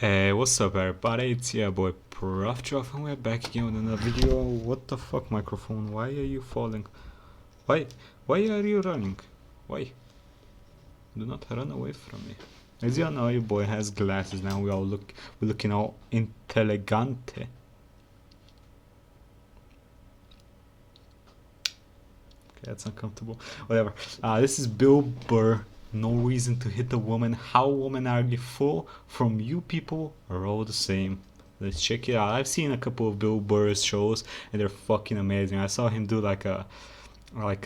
Hey, what's up everybody, it's your boy Proftrof and we're back again with another video. What the fuck, microphone? Why are you falling? Why? Why are you running? Why? Do not run away from me. As you know, your boy has glasses now. We're looking all intelligente. Okay, that's uncomfortable. Whatever. This is Bill Burr. No reason to hit a woman. How women argue full from you people are all the same. Let's check it out. I've seen a couple of Bill Burr's shows and they're fucking amazing. I saw him do like a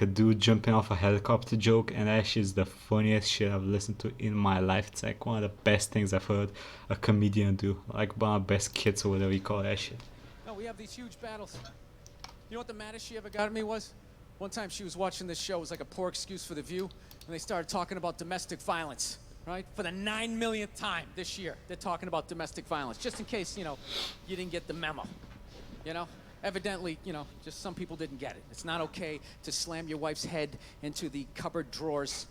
dude jumping off a helicopter joke, and that shit is the funniest shit I've listened to in my life. It's like one of the best things I've heard a comedian do. Like one of the best kits or whatever you call that shit. No, we have these huge battles. You know what the maddest she ever got at me was? One time she was watching this show. It was like a poor excuse for The View. And they started talking about domestic violence, right? For the 9 millionth time this year, they're talking about domestic violence. Just in case, you didn't get the memo, Evidently, just some people didn't get it. It's not okay to slam your wife's head into the cupboard drawers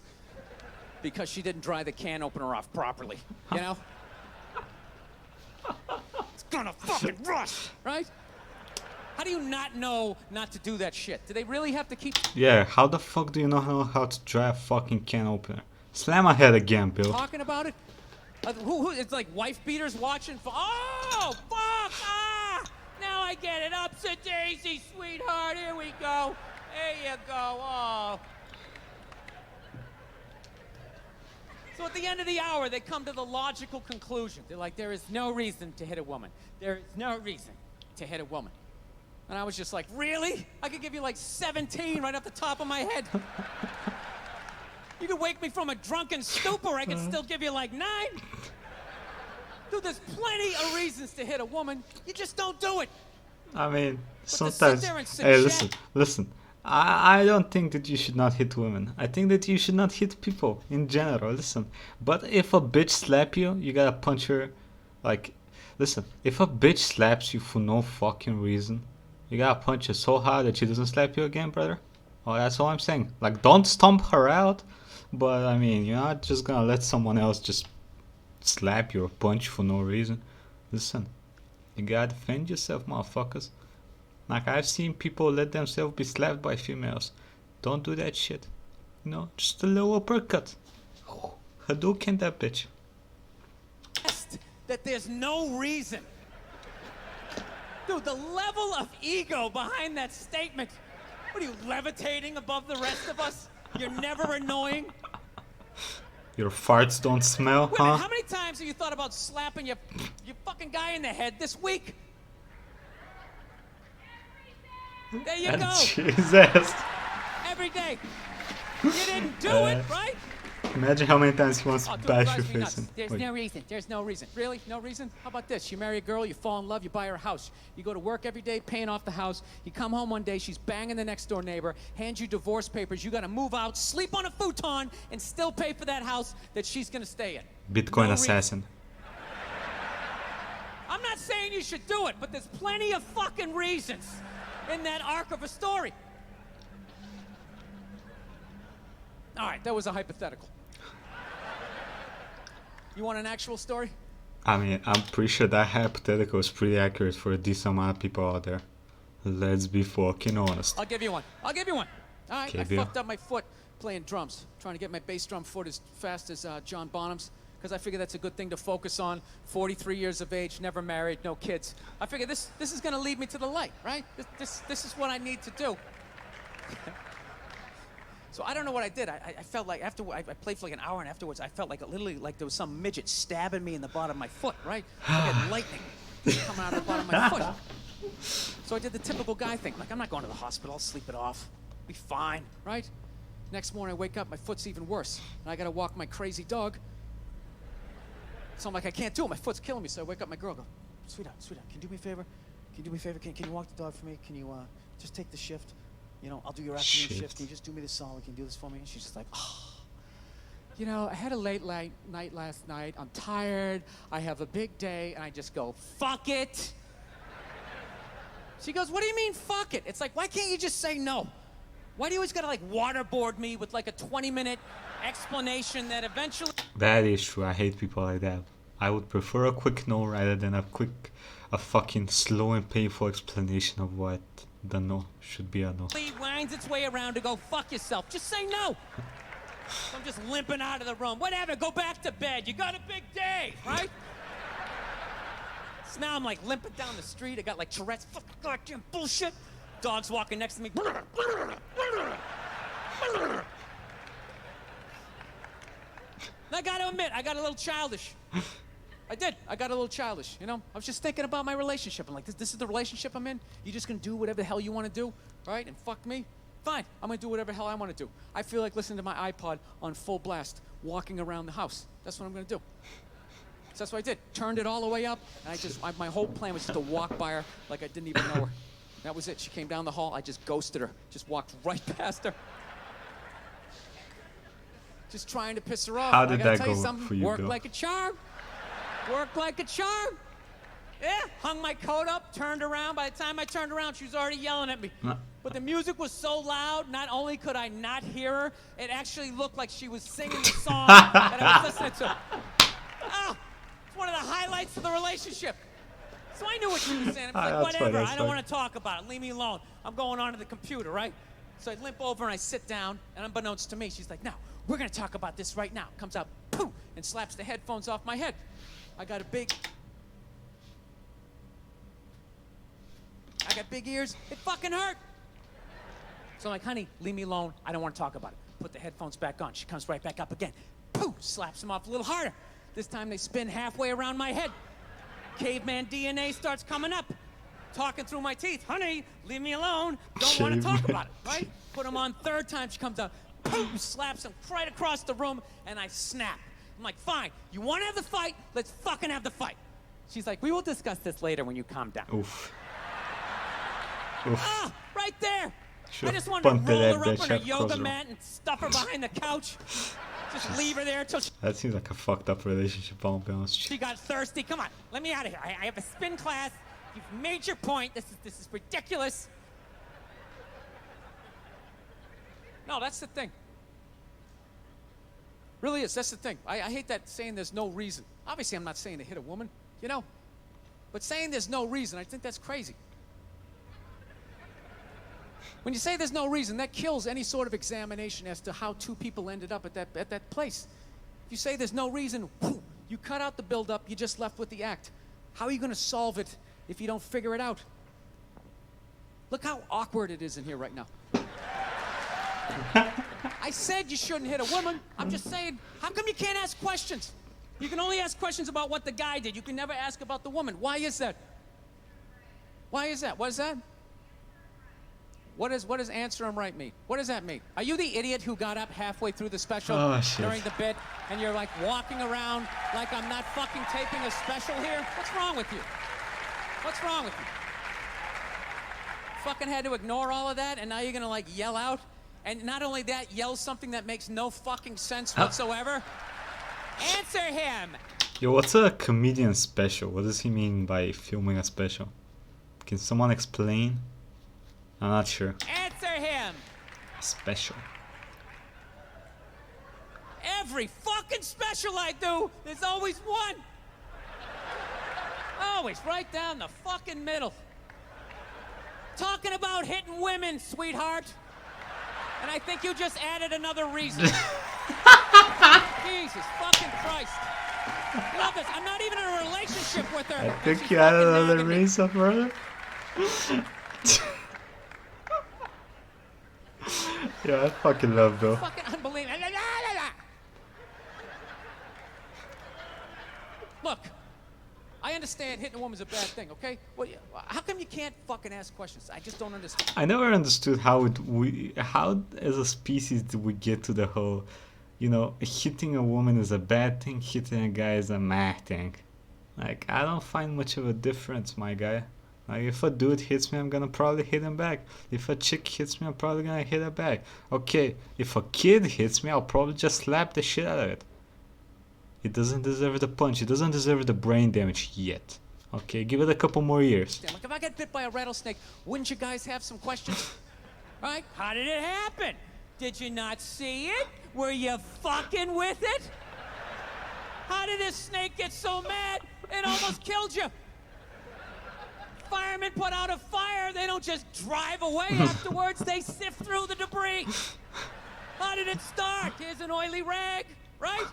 because she didn't dry the can opener off properly, It's gonna fucking rust, right? How do you not know not to do that shit? Do they really have to keep... Yeah, how the fuck do you not know how to dry a fucking can opener? Slam my head again, Bill. Talking about it? Who it's like wife beaters watching for... Oh, fuck! Ah! Now I get it. Upset daisy, sweetheart. Here we go. There you go. Oh. So at the end of the hour, they come to the logical conclusion. They're like, there is no reason to hit a woman. There is no reason to hit a woman. And I was just like, really? I could give you like 17 right off the top of my head. You could wake me from a drunken stupor, I could still give you like 9. Dude, there's plenty of reasons to hit a woman. You just don't do it. I mean, But sometimes... Hey, listen. I don't think that you should not hit women. I think that you should not hit people in general. Listen, but if a bitch slap you, you gotta punch her. Like, listen, if a bitch slaps you for no fucking reason, you gotta punch her so hard that she doesn't slap you again, brother. Oh, that's all I'm saying. Like, don't stomp her out, but I mean, you're not just gonna let someone else just slap you or punch for no reason. Listen, you gotta defend yourself, motherfuckers. Like, I've seen people let themselves be slapped by females. Don't do that shit. Just a little uppercut. Hadouken that bitch. That there's no reason. Dude, the level of ego behind that statement. What are you, levitating above the rest of us? You're never annoying? Your farts don't smell, Wait, huh? how many times have you thought about slapping your fucking guy in the head this week? There you go. Jesus. Every day. You didn't do it, right? Imagine how many times he wants to Dude, bash drives your me face nuts. in. There's no reason. There's no reason. Really? No reason? How about this? You marry a girl, you fall in love, you buy her a house. You go to work every day paying off the house. You come home one day, she's banging the next door neighbor, hands you divorce papers, you gotta move out, sleep on a futon, and still pay for that house that she's gonna stay in. Bitcoin No assassin. I'm not saying you should do it, but there's plenty of fucking reasons in that arc of a story. All right, that was a hypothetical. You want an actual story? I mean, I'm pretty sure that hypothetical is pretty accurate for a decent amount of people out there. Let's be fucking honest. I'll give you one. All right, Okay, I Bill. fucked up my foot playing drums, trying to get my bass drum foot as fast as John Bonham's, because I figure that's a good thing to focus on. 43 years of age, never married, no kids. I figure this is going to lead me to the light, right? This is what I need to do. So I don't know what I did. I felt like after I played for like an hour, and afterwards I felt like literally like there was some midget stabbing me in the bottom of my foot, right? I had lightning coming out of the bottom of my foot. So I did the typical guy thing. Like, I'm not going to the hospital. I'll sleep it off. Be fine, right? Next morning I wake up, my foot's even worse. And I got to walk my crazy dog. So I'm like, I can't do it. My foot's killing me. So I wake up my girl, go, sweetheart, can you do me a favor? Can you walk the dog for me? Can you just take the shift? I'll do your afternoon shift. Can you just do me this solid? Can you do this for me? And she's just like, oh. I had a late night last night. I'm tired. I have a big day. And I just go, fuck it. She goes, what do you mean, fuck it? It's like, why can't you just say no? Why do you always gotta like waterboard me with like a 20-minute explanation that eventually... That is true. I hate people like that. I would prefer a quick no rather than a fucking slow and painful explanation of what the no should be a no. Winds its way around to go fuck yourself. Just say no. So I'm just limping out of the room. Whatever, go back to bed. You got a big day, right? So now I'm like limping down the street. I got like Tourette's, fucking goddamn bullshit. Dog's walking next to me. And I gotta admit, I got a little childish. I did. I got a little childish, you know? I was just thinking about my relationship. I'm like, this is the relationship I'm in? You just gonna do whatever the hell you wanna do, right? And fuck me? Fine, I'm gonna do whatever the hell I wanna do. I feel like listening to my iPod on full blast, walking around the house. That's what I'm gonna do. So that's what I did. Turned it all the way up, and my whole plan was just to walk by her like I didn't even know her. That was it. She came down the hall, I just ghosted her. Just walked right past her. Just trying to piss her off. How did I gotta that tell go you something. for you, Worked Bill? like a charm. Worked like a charm. Yeah, hung my coat up, turned around. By the time I turned around, she was already yelling at me. No. But the music was so loud, not only could I not hear her, it actually looked like she was singing the song that I was listening to. Oh, it's one of the highlights of the relationship. So I knew what she was saying. I was like, That's fine, whatever, that's I don't fine. want to talk about it. Leave me alone. I'm going onto the computer, right? So I limp over and I sit down, and unbeknownst to me, she's like, no, we're going to talk about this right now. Comes out, poof, and slaps the headphones off my head. I got big ears. It fucking hurt. So I'm like, honey, leave me alone. I don't want to talk about it. Put the headphones back on. She comes right back up again. Poof, slaps them off a little harder. This time they spin halfway around my head. Caveman DNA starts coming up. Talking through my teeth. Honey, leave me alone. Don't want to talk about it, right? Put them on third time. She comes out. Poof, slaps him right across the room, and I snap. I'm like, fine. You want to have the fight? Let's fucking have the fight. She's like, we will discuss this later when you calm down. Oof. Oof. Ah, right there. Should've I just wanted to punted roll that her up bitch on her across yoga the room. mat and stuff her behind the couch. Just leave her there till That seems like a fucked up relationship, I'll be honest. she got thirsty. Come on, let me out of here. I have a spin class. You've made your point. This is ridiculous. No, that's the thing. Really is. That's the thing. I hate that saying there's no reason. Obviously, I'm not saying to hit a woman, you know. But saying there's no reason, I think that's crazy. When you say there's no reason, that kills any sort of examination as to how two people ended up at that place. If you say there's no reason, whew, you cut out the build-up, you're just left with the act. How are you going to solve it if you don't figure it out? Look how awkward it is in here right now. I said you shouldn't hit a woman. I'm just saying, how come you can't ask questions? You can only ask questions about what the guy did. You can never ask about the woman. Why is that? Why is that? What is that? What does answer him right mean? What does that mean? Are you the idiot who got up halfway through the special during the bit and you're like walking around like I'm not fucking taping a special here? What's wrong with you? What's wrong with you? Fucking had to ignore all of that and now you're gonna like yell out? And not only that, yell something that makes no fucking sense whatsoever? Answer him! Yo, what's a comedian special? What does he mean by filming a special? Can someone explain? I'm not sure. Answer him! Special. Every fucking special I do, there's always one. Always right down the fucking middle. Talking about hitting women, sweetheart. And I think you just added another reason. Jesus fucking Christ. Love this. I'm not even in a relationship with her. I think you added another reason, brother. Yeah, I fucking love Bill. Fucking unbelievable. Look, I understand hitting a woman's a bad thing, okay? Well, how come you can't fucking ask questions? I just don't understand. I never understood how as a species did we get to the whole, you know, hitting a woman is a bad thing, hitting a guy is a meh thing. Like, I don't find much of a difference, my guy. Like, if a dude hits me, I'm gonna probably hit him back. If a chick hits me, I'm probably gonna hit her back. Okay, if a kid hits me, I'll probably just slap the shit out of it. It doesn't deserve the punch. It doesn't deserve the brain damage yet. Okay, give it a couple more years. Like, if I get bit by a rattlesnake, wouldn't you guys have some questions? Right? How did it happen? Did you not see it? Were you fucking with it? How did this snake get so mad it almost killed you? Firemen put out a fire. They don't just drive away afterwards. They sift through the debris. How did it start? Here's an oily rag, right?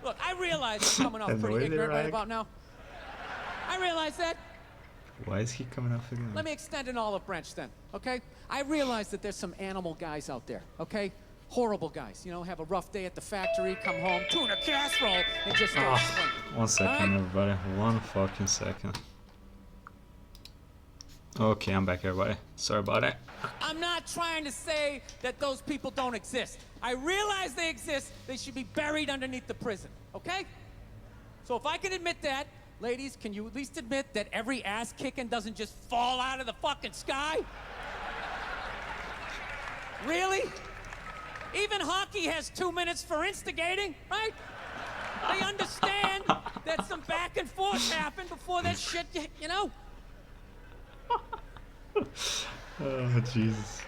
Look, I realize I'm coming off pretty ignorant right about now. I realize that. Why is he coming off again? Let me extend an olive branch then, okay? I realize that there's some animal guys out there, okay? Horrible guys, you know, have a rough day at the factory, come home, tuna casserole, and just start swinging. 1 second, everybody. 1 fucking second. Okay, I'm back, everybody. Sorry about that. I'm not trying to say that those people don't exist. I realize they exist. They should be buried underneath the prison, okay? So if I can admit that, ladies, can you at least admit that every ass kicking doesn't just fall out of the fucking sky? Really? Even hockey has 2 minutes for instigating, right? They understand that some back and forth happened before that shit, you know? Oh, Jesus.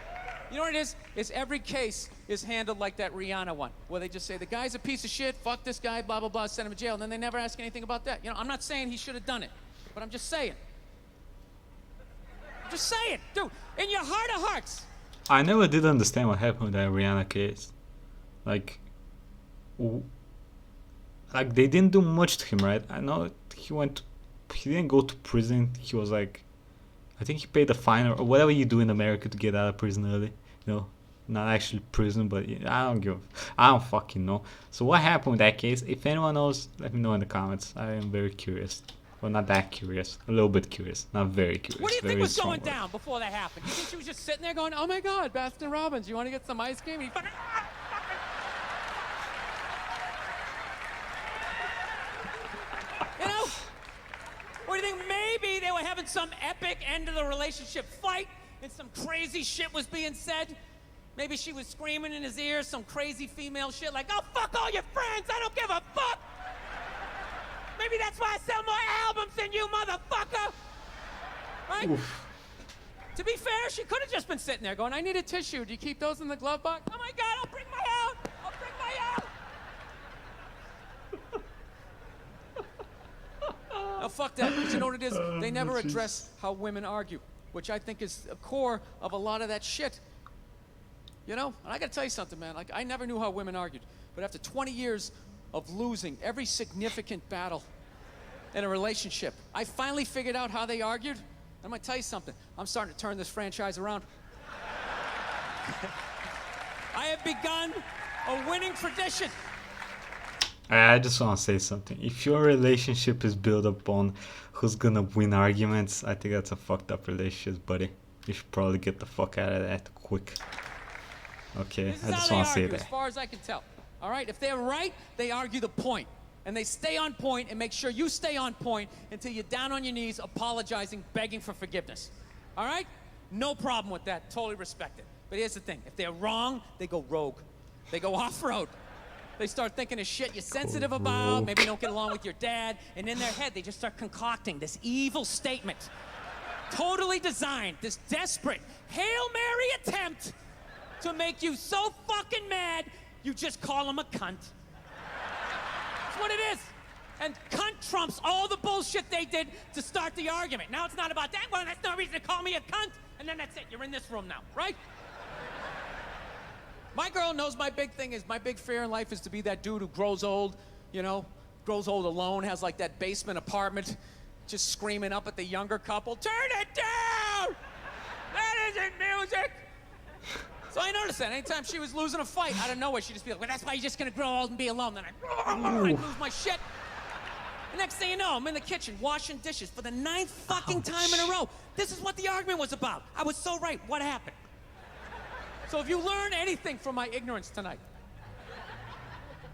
You know what it is? Is every case is handled like that Rihanna one, where they just say, the guy's a piece of shit, fuck this guy, blah, blah, blah, send him to jail, and then they never ask anything about that. You know, I'm not saying he should have done it, but I'm just saying. I'm just saying, dude, in your heart of hearts. I never did understand what happened with that Rihanna case. Like they didn't do much to him, right? I know he didn't go to prison. He was like, I think he paid a fine or whatever you do in America to get out of prison early. You know, not actually prison, but I don't fucking know. So what happened with that case? If anyone knows, let me know in the comments. I am very curious. Well, not that curious. A little bit curious. Not very curious. What do you think Very was strong going word. down before that happened? You think she was just sitting there going, oh my God, Baskin Robbins, you want to get some ice cream? And he fucking... You know? Or do you think maybe they were having some epic end of the relationship fight and some crazy shit was being said? Maybe she was screaming in his ear some crazy female shit like, oh, fuck all your friends, I don't give a fuck! Maybe that's why I sell more albums than you, motherfucker! Right? Oof. To be fair, she could have just been sitting there going, I need a tissue. Do you keep those in the glove box? Oh my God, I'll bring my out! I'll bring my out! Now fuck that, because you know what it is? They never address how women argue, which I think is the core of a lot of that shit. You know? And I gotta tell you something, man. Like, I never knew how women argued. But after 20 years of losing every significant battle in a relationship, I finally figured out how they argued. I'm gonna tell you something. I'm starting to turn this franchise around. I have begun a winning tradition. I just want to say something. If your relationship is built upon who's gonna win arguments, I think that's a fucked up relationship, buddy. You should probably get the fuck out of that quick. Okay, This I is just how want they to say argue, as that. far as I can tell. All right, if they're right, they argue the point. And they stay on point and make sure you stay on point until you're down on your knees, apologizing, begging for forgiveness. All right? No problem with that. Totally respect it. But here's the thing. If they're wrong, they go rogue. They go off-road. They start thinking of shit you're sensitive about, rogue. maybe you don't get along with your dad, and in their head, they just start concocting this evil statement. Totally designed, this desperate Hail Mary attempt to make you so fucking mad, you just call them a cunt. That's what it is. And cunt trumps all the bullshit they did to start the argument. Now it's not about that. Well, that's no reason to call me a cunt. And then that's it. You're in this room now, right? My girl knows my big thing is, my big fear in life is to be that dude who grows old, you know, grows old alone, has like that basement apartment, just screaming up at the younger couple, turn it down! That isn't music! So I noticed that anytime she was losing a fight, out of nowhere, she'd just be like, well, that's why you're just gonna grow old and be alone. Then I'd lose my shit. The next thing you know, I'm in the kitchen washing dishes for the 9th fucking time in a row. This is what the argument was about. I was so right. What happened? So if you learn anything from my ignorance tonight,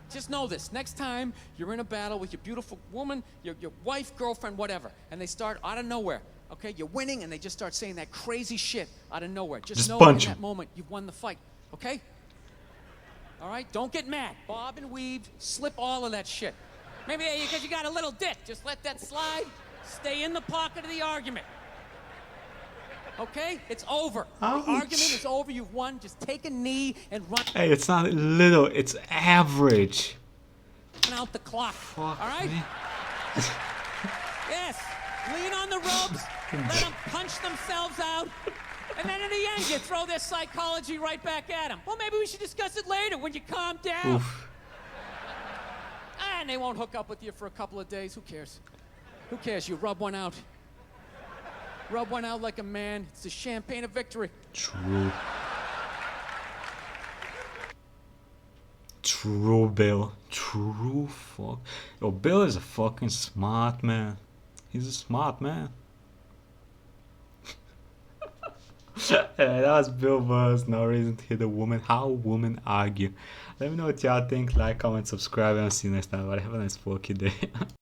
just know this. Next time you're in a battle with your beautiful woman, your wife, girlfriend, whatever, and they start out of nowhere, okay, you're winning, and they just start saying that crazy shit out of nowhere. Just know in punch that him. moment you've won the fight, okay? All right? Don't get mad. Bob and weave, slip all of that shit. Maybe because you got a little dick. Just let that slide. Stay in the pocket of the argument. Okay? It's over. Ouch. The argument is over. You've won. Just take a knee and run. Hey, it's not little, it's average. tapping out the clock. Fuck all right? me. Yes. Lean on the ropes. Let them punch themselves out. And then in the end, you throw their psychology right back at them. Well, maybe we should discuss it later when you calm down. Oof. And they won't hook up with you for a couple of days. Who cares? Who cares? You rub one out. Rub one out like a man. It's the champagne of victory. True. True, Bill. True, fuck. Yo, Bill is a fucking smart man. He's a smart man. Yeah, that was Bill Burr's No Reason to Hit a Woman. How women argue. Let me know what y'all think. Like, comment, subscribe, and I'll see you next time. Have a nice fucking day.